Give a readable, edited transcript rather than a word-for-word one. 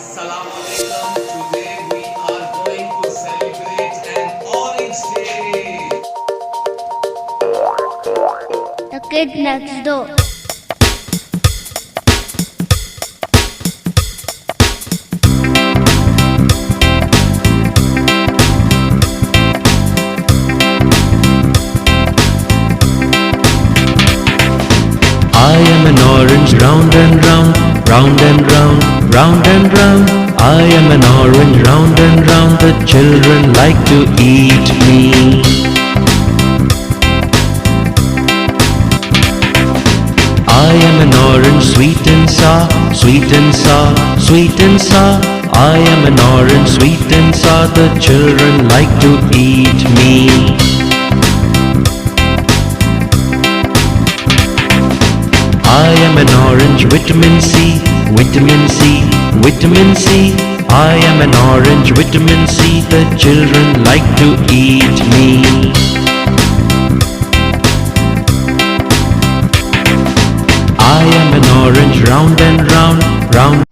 Assalamu alaikum. Today we are going to celebrate an Orange Day. The kid next door. I am an orange, round and round, round and round, round and round. I am an orange, round and round. The children like to eat me. I am an orange, sweet and sour, sweet and sour, sweet and sour. I am an orange, sweet and sour. The children like to eat me. I am an orange, vitamin C, vitamin C, vitamin C. I am an orange, vitamin C. The children like to eat me. I am an orange, round and round, round.